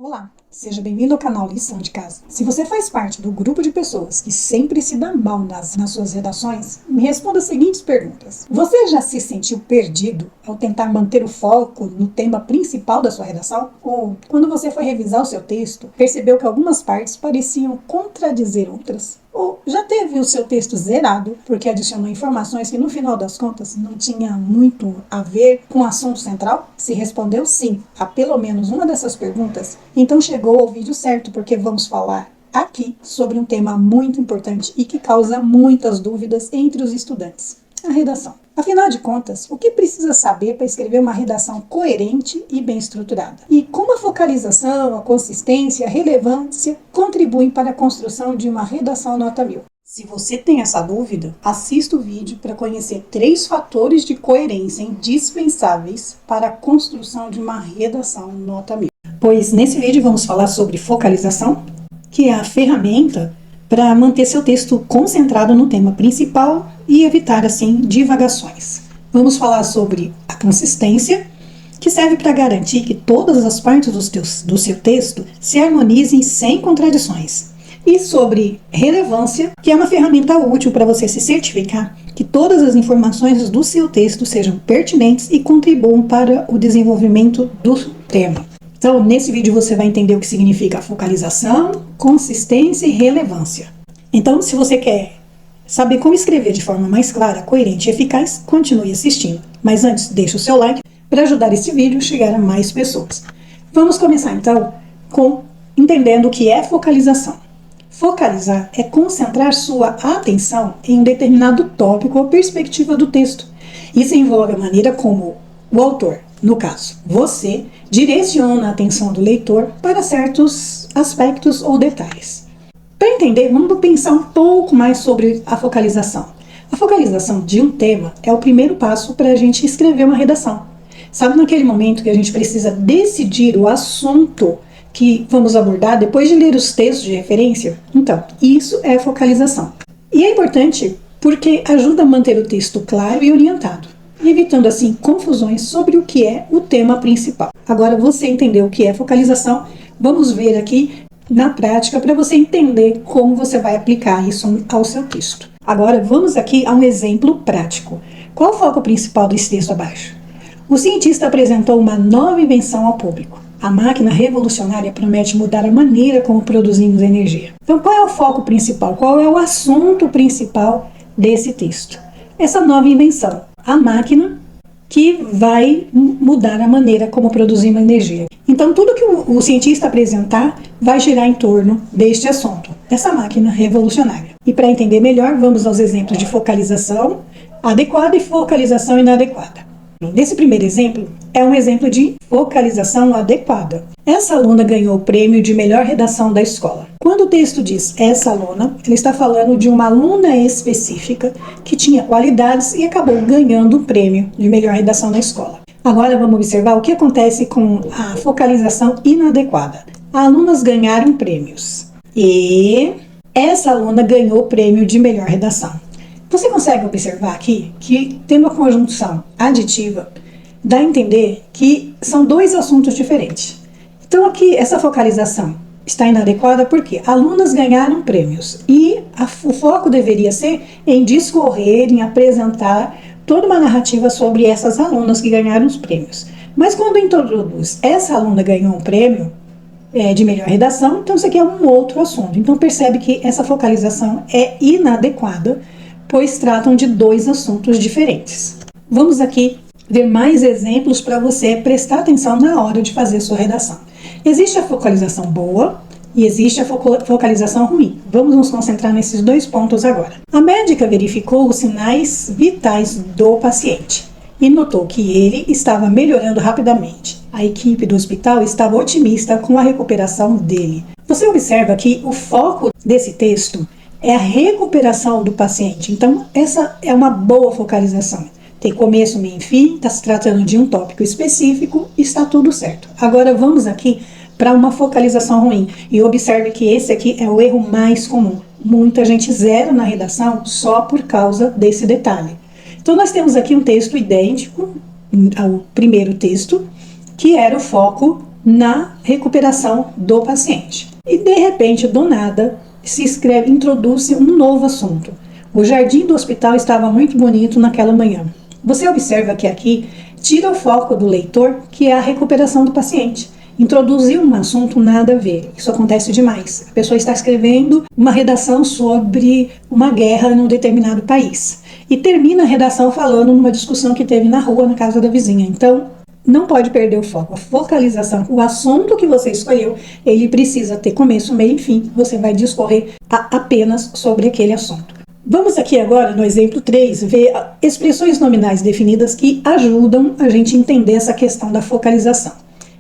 Olá, seja bem-vindo ao canal Lição de Casa. Se você faz parte do grupo de pessoas que sempre se dá mal nas suas redações, me responda as seguintes perguntas. Você já se sentiu perdido ao tentar manter o foco no tema principal da sua redação? Ou, quando você foi revisar o seu texto, percebeu que algumas partes pareciam contradizer outras? Ou já teve o seu texto zerado porque adicionou informações que no final das contas não tinha muito a ver com o assunto central? Se respondeu sim a pelo menos uma dessas perguntas, então chegou ao vídeo certo, porque vamos falar aqui sobre um tema muito importante e que causa muitas dúvidas entre os estudantes: a redação. Afinal de contas, o que precisa saber para escrever uma redação coerente e bem estruturada? E como a focalização, a consistência, a relevância contribuem para a construção de uma redação nota 1000? Se você tem essa dúvida, assista o vídeo para conhecer 3 fatores de coerência indispensáveis para a construção de uma redação nota 1000. Pois nesse vídeo vamos falar sobre focalização, que é a ferramenta para manter seu texto concentrado no tema principal e evitar, assim, divagações. Vamos falar sobre a consistência, que serve para garantir que todas as partes do seu texto se harmonizem sem contradições. E sobre relevância, que é uma ferramenta útil para você se certificar que todas as informações do seu texto sejam pertinentes e contribuam para o desenvolvimento do tema. Então, nesse vídeo você vai entender o que significa focalização, consistência e relevância. Então, se você quer saber como escrever de forma mais clara, coerente e eficaz, continue assistindo. Mas antes, deixe o seu like para ajudar esse vídeo a chegar a mais pessoas. Vamos começar então com entendendo o que é focalização. Focalizar é concentrar sua atenção em um determinado tópico ou perspectiva do texto. Isso envolve a maneira como o autor, no caso, você, direciona a atenção do leitor para certos aspectos ou detalhes. Para entender, vamos pensar um pouco mais sobre a focalização. A focalização de um tema é o primeiro passo para a gente escrever uma redação. Sabe, naquele momento que a gente precisa decidir o assunto que vamos abordar depois de ler os textos de referência? Então, isso é focalização. E é importante porque ajuda a manter o texto claro e orientado, evitando assim confusões sobre o que é o tema principal. Agora você entendeu o que é focalização, vamos ver aqui na prática para você entender como você vai aplicar isso ao seu texto. Agora vamos aqui a um exemplo prático. Qual o foco principal desse texto abaixo? O cientista apresentou uma nova invenção ao público. A máquina revolucionária promete mudar a maneira como produzimos energia. Então, qual é o foco principal? Qual é o assunto principal desse texto? Essa nova invenção, a máquina que vai mudar a maneira como produzimos energia. Então, tudo que o cientista apresentar vai girar em torno deste assunto, dessa máquina revolucionária. E para entender melhor, vamos aos exemplos de focalização adequada e focalização inadequada. Nesse primeiro exemplo, é um exemplo de focalização adequada. Essa aluna ganhou o prêmio de melhor redação da escola. Quando o texto diz essa aluna, ele está falando de uma aluna específica que tinha qualidades e acabou ganhando o prêmio de melhor redação da escola. Agora vamos observar o que acontece com a focalização inadequada. Alunas ganharam prêmios e essa aluna ganhou o prêmio de melhor redação. Você consegue observar aqui que, tendo a conjunção aditiva, dá a entender que são 2 assuntos diferentes. Então aqui essa focalização está inadequada porque alunas ganharam prêmios e o foco deveria ser em discorrer, em apresentar toda uma narrativa sobre essas alunas que ganharam os prêmios. Mas quando introduz essa aluna ganhou um prêmio de melhor redação, então isso aqui é um outro assunto. Então percebe que essa focalização é inadequada, pois tratam de 2 assuntos diferentes. Vamos aqui ver mais exemplos para você prestar atenção na hora de fazer a sua redação. Existe a focalização boa e existe a focalização ruim. Vamos nos concentrar nesses 2 pontos agora. A médica verificou os sinais vitais do paciente e notou que ele estava melhorando rapidamente. A equipe do hospital estava otimista com a recuperação dele. Você observa que o foco desse texto é a recuperação do paciente. Então, essa é uma boa focalização. Tem começo, meio e fim, está se tratando de um tópico específico, está tudo certo. Agora vamos aqui para uma focalização ruim. E observe que esse aqui é o erro mais comum. Muita gente zera na redação só por causa desse detalhe. Então nós temos aqui um texto idêntico ao primeiro texto, que era o foco na recuperação do paciente. E de repente, do nada, introduz-se um novo assunto. O jardim do hospital estava muito bonito naquela manhã. Você observa que aqui tira o foco do leitor, que é a recuperação do paciente. Introduziu um assunto nada a ver. Isso acontece demais. A pessoa está escrevendo uma redação sobre uma guerra num determinado país e termina a redação falando numa discussão que teve na rua, na casa da vizinha. Então, não pode perder o foco. A focalização, o assunto que você escolheu, ele precisa ter começo, meio e fim. Você vai discorrer apenas sobre aquele assunto. Vamos aqui agora, no exemplo 3, ver expressões nominais definidas que ajudam a gente a entender essa questão da focalização.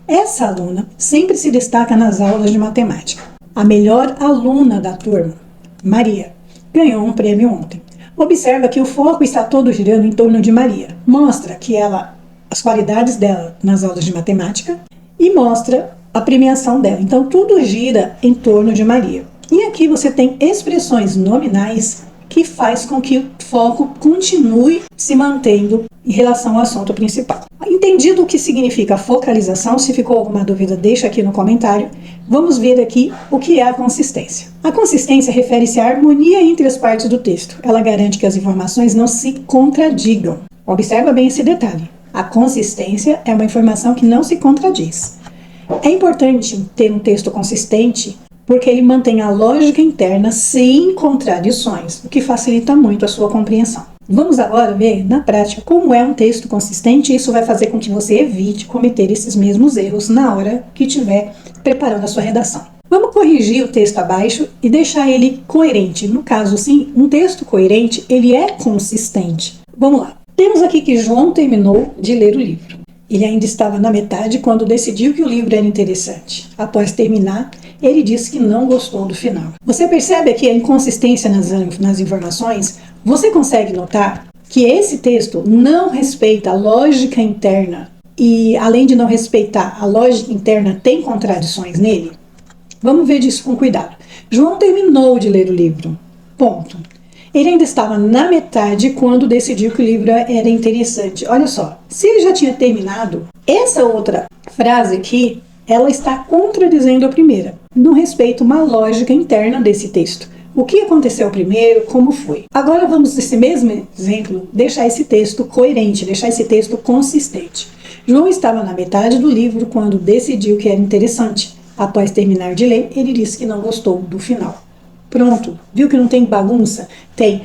Essa aluna sempre se destaca nas aulas de matemática. A melhor aluna da turma, Maria, ganhou um prêmio ontem. Observa que o foco está todo girando em torno de Maria. Mostra que as qualidades dela nas aulas de matemática e mostra a premiação dela. Então, tudo gira em torno de Maria. E aqui você tem expressões nominais que faz com que o foco continue se mantendo em relação ao assunto principal. Entendido o que significa focalização, se ficou alguma dúvida, deixa aqui no comentário. Vamos ver aqui o que é a consistência. A consistência refere-se à harmonia entre as partes do texto. Ela garante que as informações não se contradigam. Observa bem esse detalhe. A consistência é uma informação que não se contradiz. É importante ter um texto consistente porque ele mantém a lógica interna sem contradições, o que facilita muito a sua compreensão. Vamos agora ver na prática como é um texto consistente. Isso vai fazer com que você evite cometer esses mesmos erros na hora que estiver preparando a sua redação. Vamos corrigir o texto abaixo e deixar ele coerente. No caso, sim, um texto coerente, ele é consistente. Vamos lá. Temos aqui que João terminou de ler o livro. Ele ainda estava na metade quando decidiu que o livro era interessante. Após terminar, ele disse que não gostou do final. Você percebe aqui a inconsistência nas informações? Você consegue notar que esse texto não respeita a lógica interna e, além de não respeitar a lógica interna, tem contradições nele? Vamos ver disso com cuidado. João terminou de ler o livro. Ponto. Ele ainda estava na metade quando decidiu que o livro era interessante. Olha só, se ele já tinha terminado, essa outra frase aqui, ela está contradizendo a primeira. Não respeita uma lógica interna desse texto. O que aconteceu primeiro, como foi. Agora vamos, nesse mesmo exemplo, deixar esse texto coerente, deixar esse texto consistente. João estava na metade do livro quando decidiu que era interessante. Após terminar de ler, ele disse que não gostou do final. Pronto, viu que não tem bagunça? Tem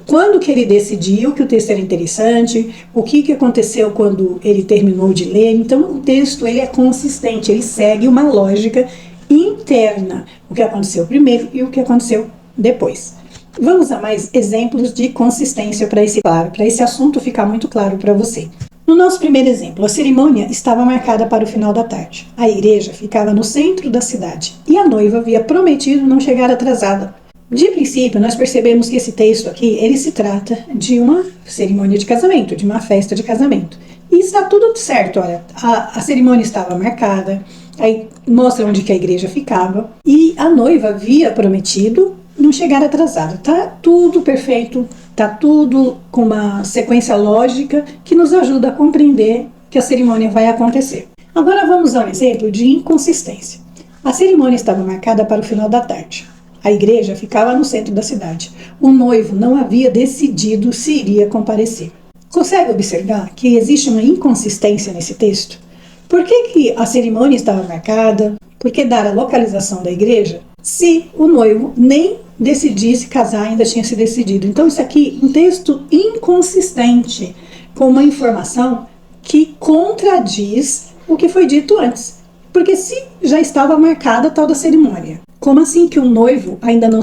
quando que ele decidiu que o texto era interessante, o que aconteceu quando ele terminou de ler. Então o texto ele é consistente, ele segue uma lógica interna, o que aconteceu primeiro e o que aconteceu depois. Vamos a mais exemplos de consistência para esse assunto ficar muito claro para você. No nosso primeiro exemplo, a cerimônia estava marcada para o final da tarde. A igreja ficava no centro da cidade e a noiva havia prometido não chegar atrasada. De princípio, nós percebemos que esse texto aqui, ele se trata de uma cerimônia de casamento, de uma festa de casamento. E está tudo certo, olha, a cerimônia estava marcada, aí mostra onde que a igreja ficava e a noiva havia prometido não chegar atrasada. Tá tudo perfeito. Está tudo com uma sequência lógica que nos ajuda a compreender que a cerimônia vai acontecer. Agora vamos a um exemplo de inconsistência. A cerimônia estava marcada para o final da tarde. A igreja ficava no centro da cidade. O noivo não havia decidido se iria comparecer. Consegue observar que existe uma inconsistência nesse texto? Por que a cerimônia estava marcada? Por que dar a localização da igreja? Se o noivo nem decidisse casar, ainda tinha se decidido. Então isso aqui é um texto inconsistente, com uma informação que contradiz o que foi dito antes. Porque se já estava marcada a tal da cerimônia, como assim que o noivo ainda não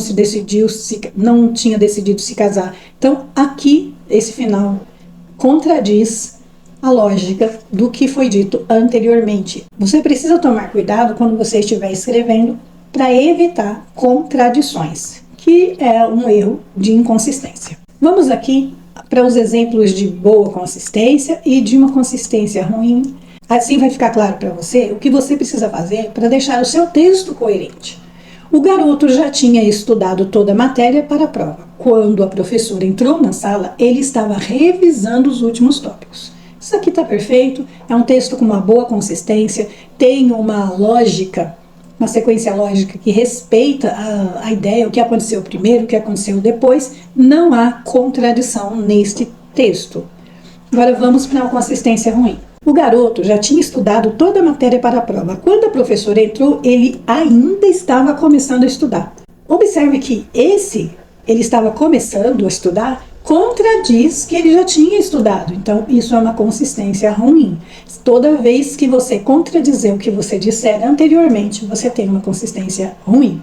tinha decidido se casar? Então aqui, esse final contradiz a lógica do que foi dito anteriormente. Você precisa tomar cuidado quando você estiver escrevendo para evitar contradições, que é um erro de inconsistência. Vamos aqui para os exemplos de boa consistência e de uma consistência ruim. Assim vai ficar claro para você o que você precisa fazer para deixar o seu texto coerente. O garoto já tinha estudado toda a matéria para a prova. Quando a professora entrou na sala, ele estava revisando os últimos tópicos. Isso aqui está perfeito, é um texto com uma boa consistência, tem uma lógica, uma sequência lógica que respeita a ideia, o que aconteceu primeiro, o que aconteceu depois, não há contradição neste texto. Agora vamos para a consistência ruim. O garoto já tinha estudado toda a matéria para a prova. Quando a professora entrou, ele ainda estava começando a estudar. Observe que ele estava começando a estudar, contradiz que ele já tinha estudado. Então, isso é uma consistência ruim. Toda vez que você contradizer o que você disser anteriormente, você tem uma consistência ruim.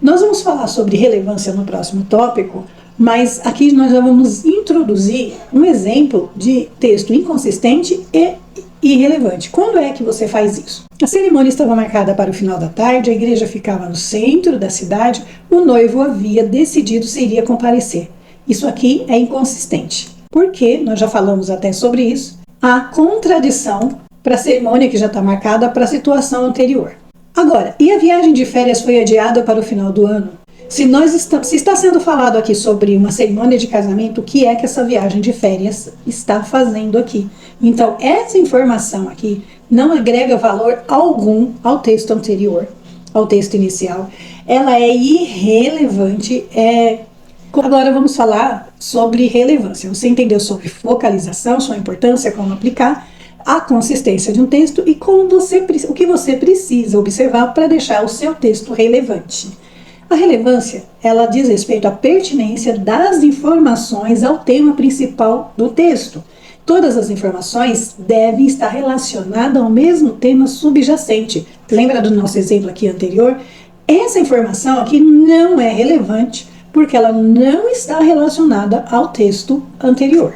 Nós vamos falar sobre relevância no próximo tópico, mas aqui nós já vamos introduzir um exemplo de texto inconsistente e irrelevante. Quando é que você faz isso? A cerimônia estava marcada para o final da tarde, a igreja ficava no centro da cidade, o noivo havia decidido se iria comparecer. Isso aqui é inconsistente, porque nós já falamos até sobre isso, há contradição para a cerimônia que já está marcada para a situação anterior. Agora, e a viagem de férias foi adiada para o final do ano? Se está sendo falado aqui sobre uma cerimônia de casamento, o que é que essa viagem de férias está fazendo aqui? Então, essa informação aqui não agrega valor algum ao texto anterior, ao texto inicial. Ela é irrelevante. Agora vamos falar sobre relevância. Você entendeu sobre focalização, sua importância, como aplicar, a consistência de um texto e o que você precisa observar para deixar o seu texto relevante. A relevância, ela diz respeito à pertinência das informações ao tema principal do texto. Todas as informações devem estar relacionadas ao mesmo tema subjacente. Lembra do nosso exemplo aqui anterior? Essa informação aqui não é relevante porque ela não está relacionada ao texto anterior.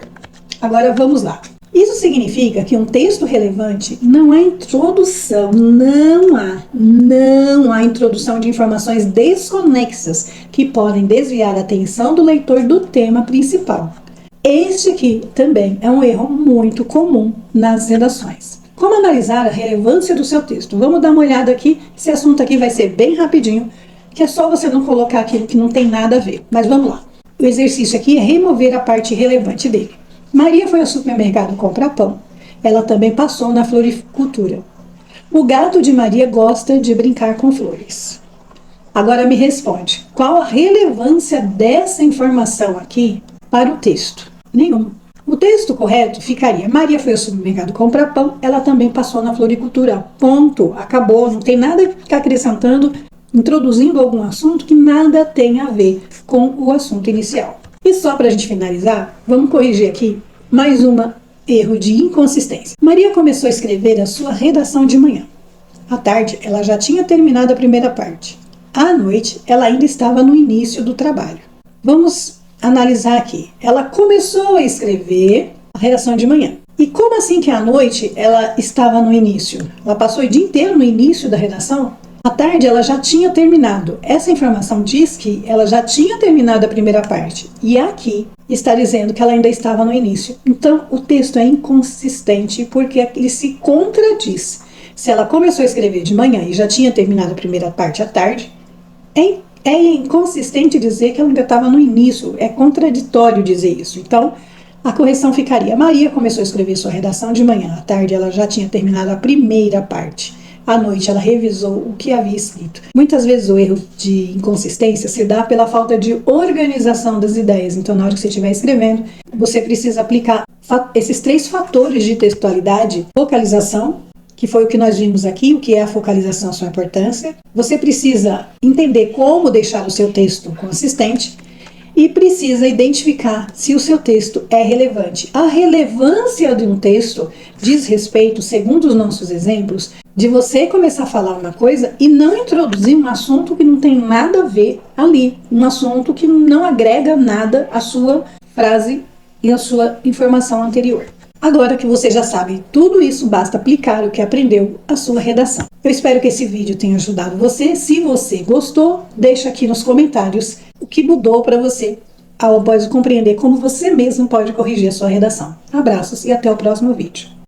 Agora vamos lá. Isso significa que um texto relevante não há introdução, não há introdução de informações desconexas que podem desviar a atenção do leitor do tema principal. Este aqui também é um erro muito comum nas redações. Como analisar a relevância do seu texto? Vamos dar uma olhada aqui, esse assunto aqui vai ser bem rapidinho, que é só você não colocar aquilo que não tem nada a ver. Mas vamos lá. O exercício aqui é remover a parte relevante dele. Maria foi ao supermercado comprar pão. Ela também passou na floricultura. O gato de Maria gosta de brincar com flores. Agora me responde, qual a relevância dessa informação aqui para o texto? Nenhuma. O texto correto ficaria: Maria foi ao supermercado comprar pão, ela também passou na floricultura. Ponto. Acabou. Não tem nada que ficar acrescentando, introduzindo algum assunto que nada tem a ver com o assunto inicial. E só para a gente finalizar, vamos corrigir aqui mais um erro de inconsistência. Maria começou a escrever a sua redação de manhã. À tarde, ela já tinha terminado a primeira parte. À noite, ela ainda estava no início do trabalho. Vamos analisar aqui. Ela começou a escrever a redação de manhã. E como assim que à noite ela estava no início? Ela passou o dia inteiro no início da redação? À tarde ela já tinha terminado. Essa informação diz que ela já tinha terminado a primeira parte. E aqui está dizendo que ela ainda estava no início. Então o texto é inconsistente porque ele se contradiz. Se ela começou a escrever de manhã e já tinha terminado a primeira parte à tarde, é inconsistente dizer que ela ainda estava no início. É contraditório dizer isso. Então a correção ficaria: Maria começou a escrever sua redação de manhã. À tarde ela já tinha terminado a primeira parte. À noite ela revisou o que havia escrito. Muitas vezes o erro de inconsistência se dá pela falta de organização das ideias. Então, na hora que você estiver escrevendo, você precisa aplicar esses 3 fatores de textualidade: focalização, que foi o que nós vimos aqui, o que é a focalização, sua importância. Você precisa entender como deixar o seu texto consistente e precisa identificar se o seu texto é relevante. A relevância de um texto diz respeito, segundo os nossos exemplos, de você começar a falar uma coisa e não introduzir um assunto que não tem nada a ver ali, um assunto que não agrega nada à sua frase e à sua informação anterior. Agora que você já sabe tudo isso, basta aplicar o que aprendeu à sua redação. Eu espero que esse vídeo tenha ajudado você. Se você gostou, deixa aqui nos comentários o que mudou para você após compreender como você mesmo pode corrigir a sua redação. Abraços e até o próximo vídeo.